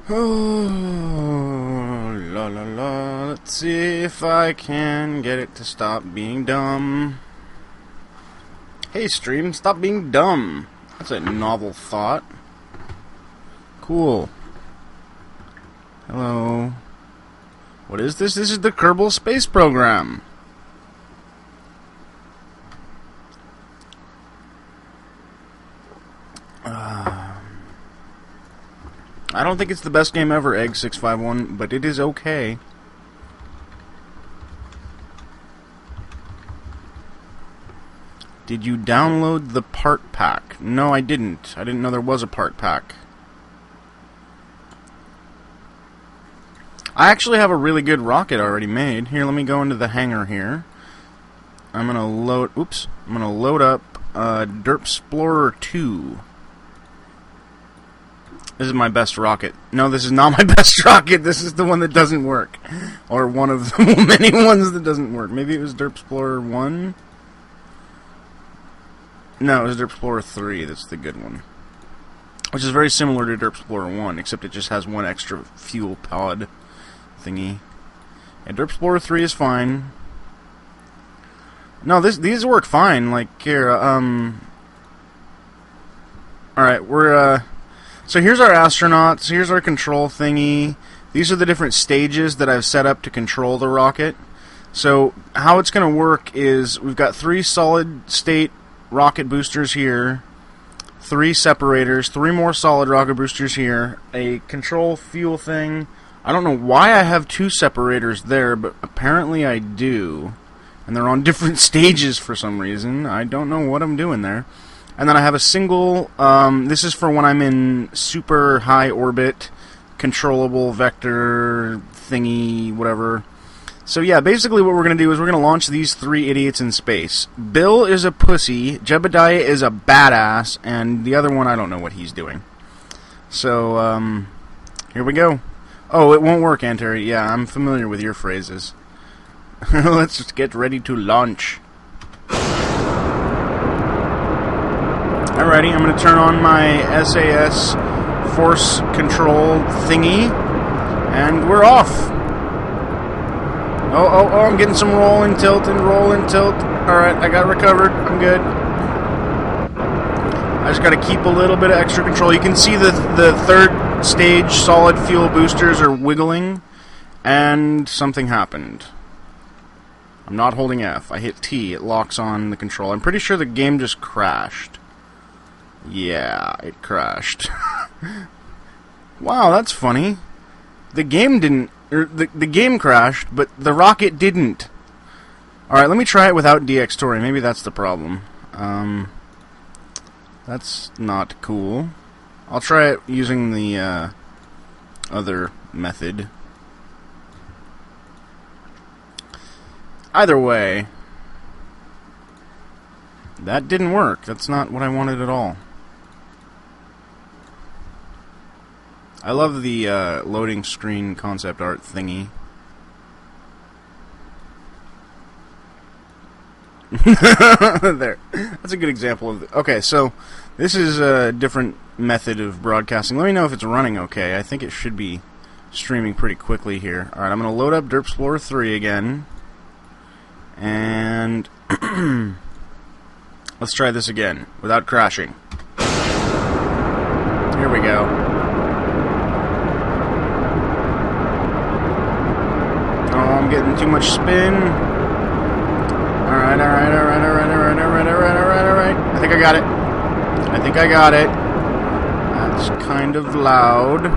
Oh, la la la. Let's see if I can get it to stop being dumb. Hey, stream, stop being dumb. That's a novel thought. Cool. Hello. What is this? This is the Kerbal Space Program. I don't think it's the best game ever, Egg651, but it is okay. Did you download the part pack? No, I didn't. I didn't know there was a part pack. I actually have a really good rocket already made. Here, let me go into the hangar here. I'm gonna load. Oops. I'm gonna load up Derp Explorer 2. This is my best rocket. No, this is not my best rocket. This is the one that doesn't work, or one of the many ones that doesn't work. Maybe it was Derp Explorer 1. No, it was Derp Explorer 3. That's the good one, which is very similar to Derp Explorer 1, except it just has one extra fuel pod thingy. And Derp Explorer 3 is fine. No, these work fine. Like here, all right, we're so here's our astronauts. Here's our control thingy. These are the different stages that I've set up to control the rocket. So how it's going to work is we've got 3 solid state rocket boosters here, 3 separators, 3 more solid rocket boosters here, a control fuel thing. I don't know why I have 2 separators there, but apparently I do. And they're on different stages for some reason. I don't know what I'm doing there. And then I have a single, this is for when I'm in super high orbit, controllable vector thingy, whatever. So yeah, basically what we're going to do is we're going to launch these 3 idiots in space. Bill is a pussy, Jebediah is a badass, and the other one, I don't know what he's doing. So, here we go. Oh, it won't work, Anteri. Yeah, I'm familiar with your phrases. Let's just get ready to launch. Alrighty, I'm going to turn on my SAS force control thingy, and we're off. Oh, I'm getting some roll and tilt and roll and tilt. Alright, I got recovered. I'm good. I just got to keep a little bit of extra control. You can see the 3rd stage solid fuel boosters are wiggling, and something happened. I'm not holding F. I hit T. It locks on the control. I'm pretty sure the game just crashed. Yeah, it crashed. Wow, that's funny. The game didn't... The game crashed, but the rocket didn't. Alright, let me try it without DX-Tori. Maybe that's the problem. That's not cool. I'll try it using the other method. Either way, that didn't work. That's not what I wanted at all. I love the loading screen concept art thingy. There. That's a good example of the... Okay, so this is a different method of broadcasting. Let me know if it's running okay. I think it should be streaming pretty quickly here. Alright, I'm going to load up Derp Explorer 3 again. And let's try this again without crashing. Here we go. Oh, I'm getting too much spin. Alright. I think I got it. That's kind of loud.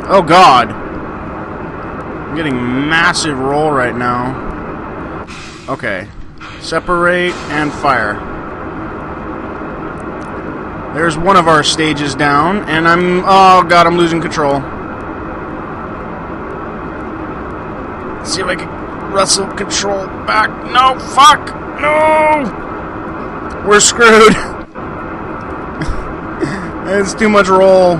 Oh god. I'm getting massive roll right now. Okay. Separate and fire. There's one of our stages down, and oh god, I'm losing control. Let's see if I can wrestle control back. No, fuck! No! We're screwed. It's too much roll.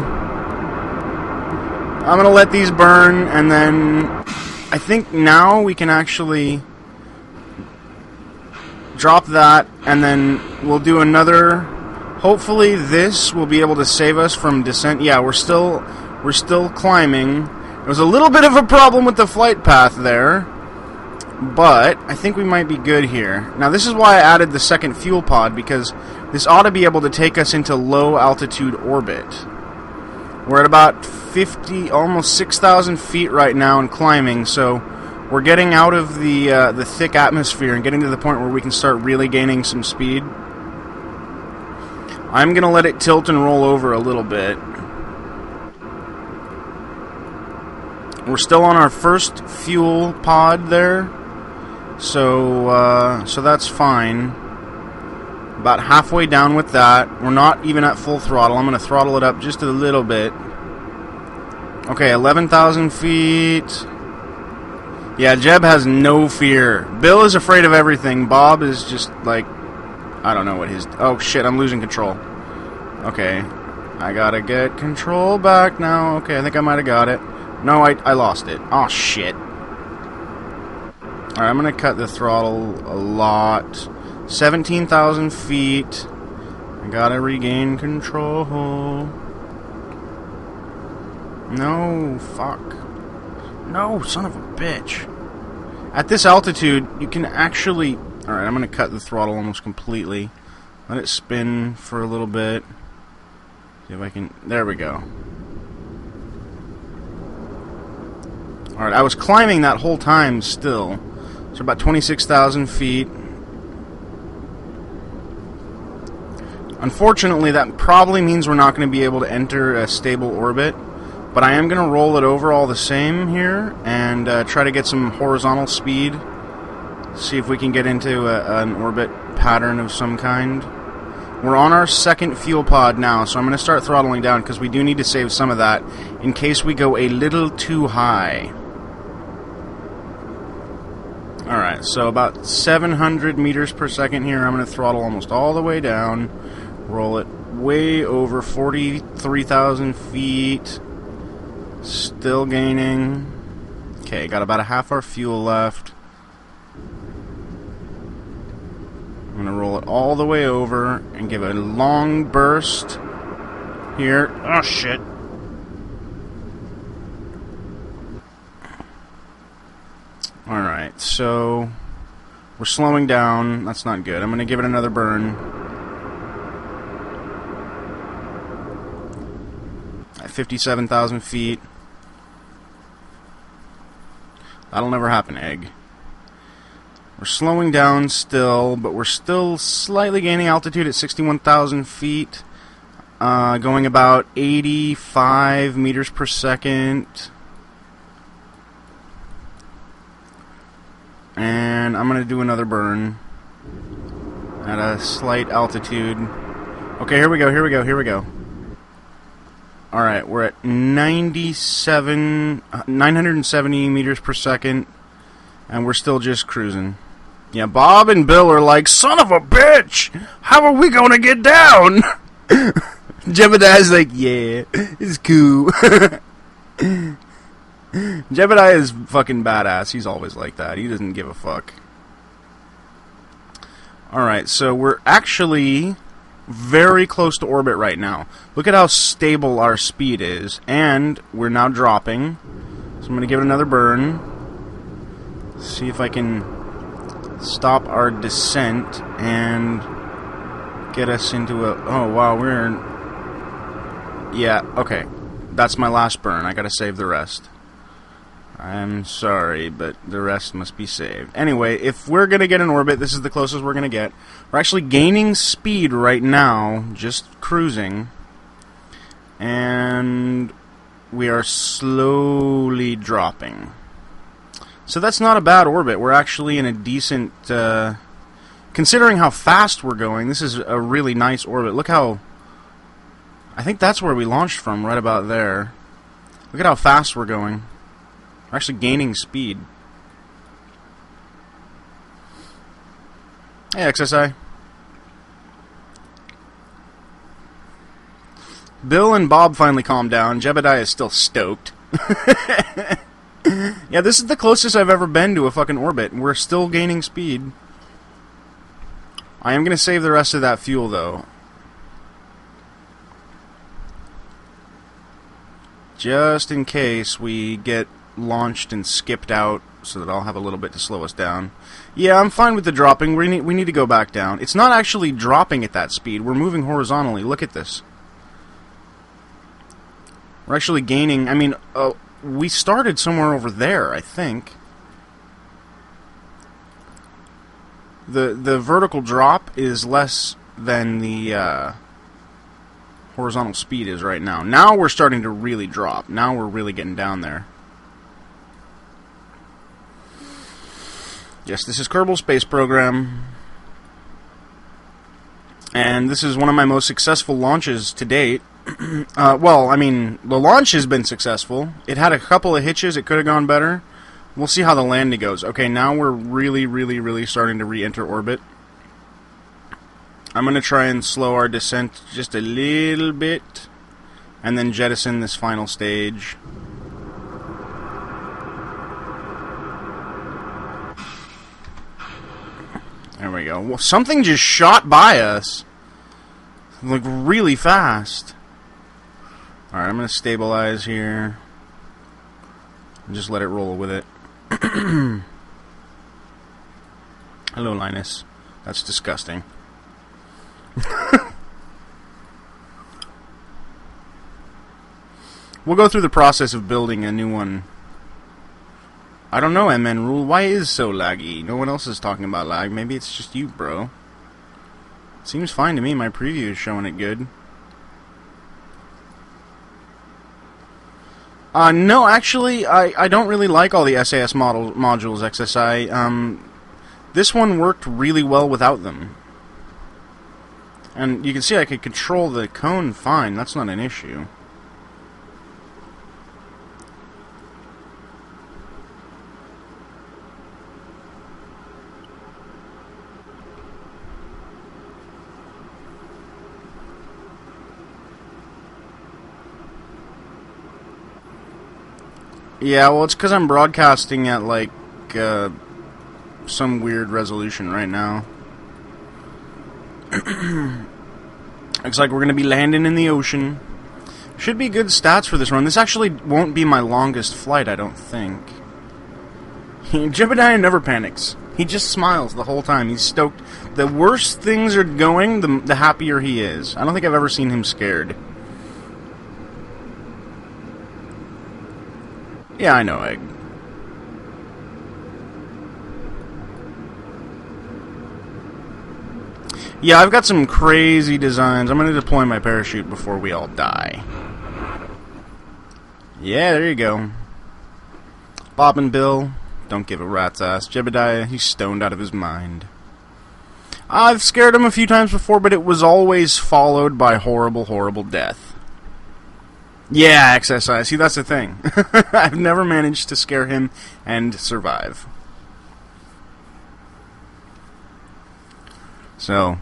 I'm gonna let these burn, and then I think now we can actually drop that, and then we'll do another. Hopefully this will be able to save us from descent. Yeah, we're still We're still climbing. There was a little bit of a problem with the flight path there, but I think we might be good here. Now, this is why I added the second fuel pod, because this ought to be able to take us into low altitude orbit. We're at about 50, almost 6,000 feet right now and climbing, so we're getting out of the thick atmosphere and getting to the point where we can start really gaining some speed. I'm going to let it tilt and roll over a little bit. We're still on our first fuel pod there, so that's fine. About halfway down with that. We're not even at full throttle. I'm going to throttle it up just a little bit. Okay, 11,000 feet. Yeah, Jeb has no fear. Bill is afraid of everything. Bob is just like, I don't know what his... Oh shit, I'm losing control. Okay, I gotta get control back now. Okay, I think I might have got it. No, I lost it. Oh shit. Alright, I'm gonna cut the throttle a lot. 17,000 feet. I gotta regain control. No, fuck. No, son of a bitch. At this altitude, you can actually... Alright, I'm gonna cut the throttle almost completely. Let it spin for a little bit. See if I can... There we go. Alright, I was climbing that whole time still. So about 26,000 feet. Unfortunately, that probably means we're not going to be able to enter a stable orbit. But I am going to roll it over all the same here and try to get some horizontal speed. See if we can get into an orbit pattern of some kind. We're on our second fuel pod now, so I'm going to start throttling down because we do need to save some of that in case we go a little too high. Alright, so about 700 meters per second here. I'm going to throttle almost all the way down. Roll it way over 43,000 feet. Still gaining. Okay, got about a half our fuel left. I'm going to roll it all the way over and give a long burst here. Oh, shit. Alright, so we're slowing down. That's not good. I'm going to give it another burn. At 57,000 feet. That'll never happen, Egg. We're slowing down still, but we're still slightly gaining altitude at 61,000 feet. Going about 85 meters per second. And I'm going to do another burn at a slight altitude. Okay, here we go, here we go, here we go. Alright, we're at 970 meters per second, and we're still just cruising. Yeah, Bob and Bill are like, son of a bitch! How are we gonna get down? Jebediah's like, yeah, it's cool. Jebediah is fucking badass. He's always like that. He doesn't give a fuck. Alright, so we're actually very close to orbit right now. Look at how stable our speed is. And we're now dropping. So I'm going to give it another burn. See if I can stop our descent and get us into a... Oh, wow, we're in... Yeah, okay. That's my last burn. I gotta save the rest. I'm sorry, but the rest must be saved. Anyway, if we're going to get in orbit, this is the closest we're going to get. We're actually gaining speed right now, just cruising. And we are slowly dropping. So that's not a bad orbit. We're actually in a decent... considering how fast we're going, this is a really nice orbit. Look how... I think that's where we launched from, right about there. Look at how fast we're going. We're actually gaining speed. Hey, XSI. Bill and Bob finally calmed down. Jebediah is still stoked. Yeah, this is the closest I've ever been to a fucking orbit. We're still gaining speed. I am going to save the rest of that fuel, though. just in case we get launched and skipped out, so that I'll have a little bit to slow us down. Yeah, I'm fine with the dropping. We need to go back down. It's not actually dropping at that speed. We're moving horizontally. Look at this. We're actually gaining... I mean, we started somewhere over there, I think. The vertical drop is less than the horizontal speed is right now. Now we're starting to really drop. Now we're really getting down there. Yes, this is Kerbal Space Program. And this is one of my most successful launches to date. Well, I mean, the launch has been successful. It had a couple of hitches. It could have gone better. We'll see how the landing goes. Okay, now we're really starting to re-enter orbit. I'm going to try and slow our descent just a little bit, and then jettison this final stage. There we go. Well, something just shot by us. Like, really fast. Alright, I'm going to stabilize here. And just let it roll with it. Hello, Linus. That's disgusting. We'll go through the process of building a new one. I don't know, MN Rule. Why is so laggy? No one else is talking about lag. Maybe it's just you, bro. Seems fine to me. My preview is showing it good. No, actually, I don't really like all the SAS modules, XSI. This one worked really well without them. And you can see I could control the cone fine. That's not an issue. Yeah, well, it's because I'm broadcasting at, like, some weird resolution right now. Looks like we're going to be landing in the ocean. Should be good stats for this run. This actually won't be my longest flight, I don't think. Jebediah never panics. He just smiles the whole time. He's stoked. The worse things are going, the happier he is. I don't think I've ever seen him scared. Yeah, I know, Egg. Yeah, I've got some crazy designs. I'm going to deploy my parachute before we all die. Yeah, there you go. Bob and Bill, don't give a rat's ass. Jebediah, he's stoned out of his mind. I've scared him a few times before, but it was always followed by horrible, horrible death. Yeah, XSI. See, that's the thing. I've never managed to scare him and survive. So.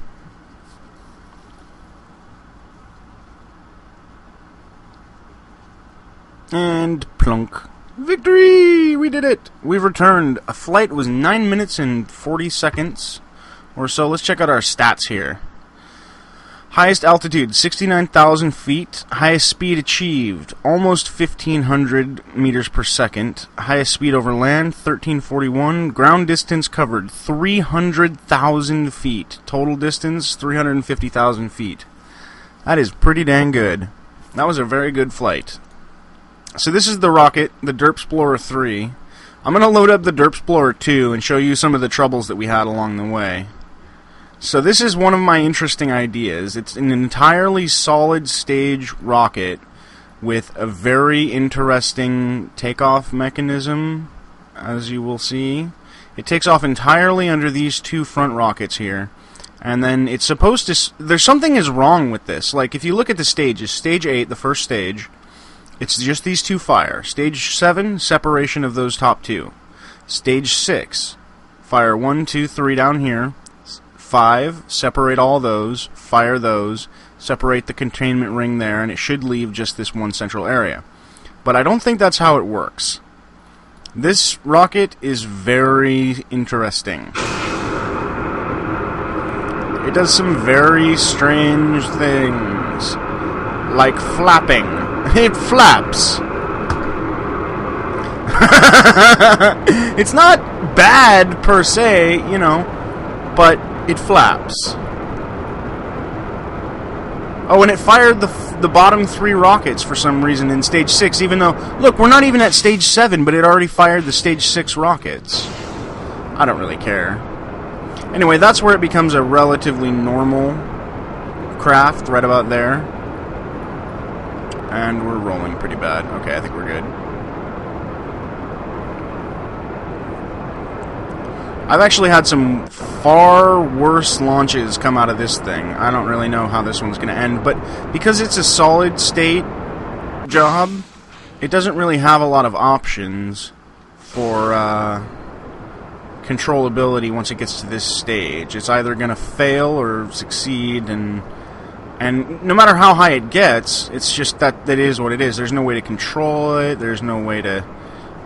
And plunk. Victory! We did it! We've returned. A flight was 9 minutes and 40 seconds or so. Let's check out our stats here. Highest altitude, 69,000 feet. Highest speed achieved, almost 1,500 meters per second. Highest speed over land, 1,341. Ground distance covered, 300,000 feet. Total distance, 350,000 feet. That is pretty dang good. That was a very good flight. So this is the rocket, the Derpsplorer 3. I'm going to load up the Derpsplorer 2 and show you some of the troubles that we had along the way. So this is one of my interesting ideas. It's an entirely solid stage rocket with a very interesting takeoff mechanism, as you will see. It takes off entirely under these two front rockets here. And then it's supposed to... There's something is wrong with this. Like, if you look at the stages, Stage 8, the first stage, it's just these two fire. Stage 7, separation of those top two. Stage 6, fire 1, 2, 3 down here. 5, separate all those, fire those, separate the containment ring there, and it should leave just this one central area. But I don't think that's how it works. This rocket is very interesting. It does some very strange things, like flapping. It flaps. It's not bad per se, you know, but it flaps. Oh, and it fired the bottom 3 rockets for some reason in Stage 6, even though, look, we're not even at Stage 7, but it already fired the Stage 6 rockets. I don't really care. Anyway, that's where it becomes a relatively normal craft, right about there. And we're rolling pretty bad. Okay, I think we're good. I've actually had some far worse launches come out of this thing. I don't really know how this one's going to end, but because it's a solid state job, it doesn't really have a lot of options for controllability once it gets to this stage. It's either going to fail or succeed, and no matter how high it gets, it's just that is what it is. There's no way to control it. There's no way to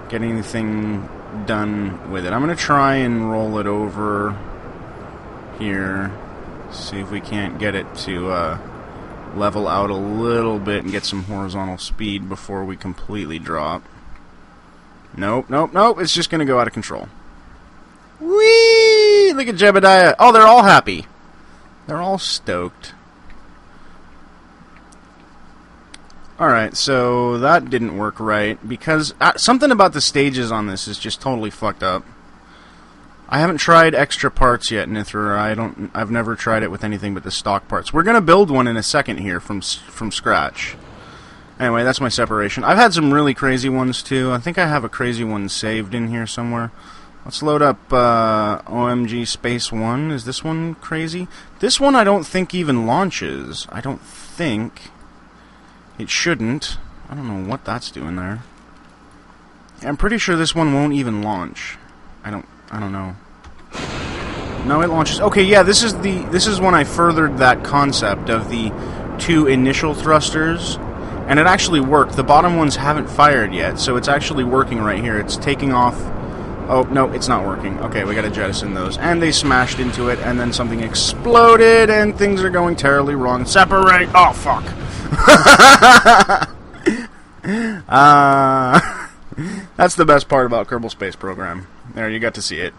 get anything done with it. I'm going to try and roll it over here, see if we can't get it to level out a little bit and get some horizontal speed before we completely drop. Nope, nope, nope, it's just going to go out of control. Whee! Look at Jebediah. Oh, they're all happy. They're all stoked. Alright, so that didn't work right, because something about the stages on this is just totally fucked up. I haven't tried extra parts yet, Nithra. I've never tried it with anything but the stock parts. We're gonna build one in a second here from scratch. Anyway, that's my separation. I've had some really crazy ones too. I think I have a crazy one saved in here somewhere. Let's load up OMG Space 1. Is this one crazy? This one I don't think even launches. I don't think. It shouldn't. I don't know what that's doing there. I'm pretty sure this one won't even launch. I don't know. No, it launches. Okay, yeah, this is when I furthered that concept of the 2 initial thrusters, and it actually worked. The bottom ones haven't fired yet, so it's actually working right here. It's taking off. Oh, no, it's not working. Okay, we gotta jettison those. And they smashed into it, and then something exploded, and things are going terribly wrong. Separate! Oh, fuck. That's the best part about Kerbal Space Program. There, you got to see it.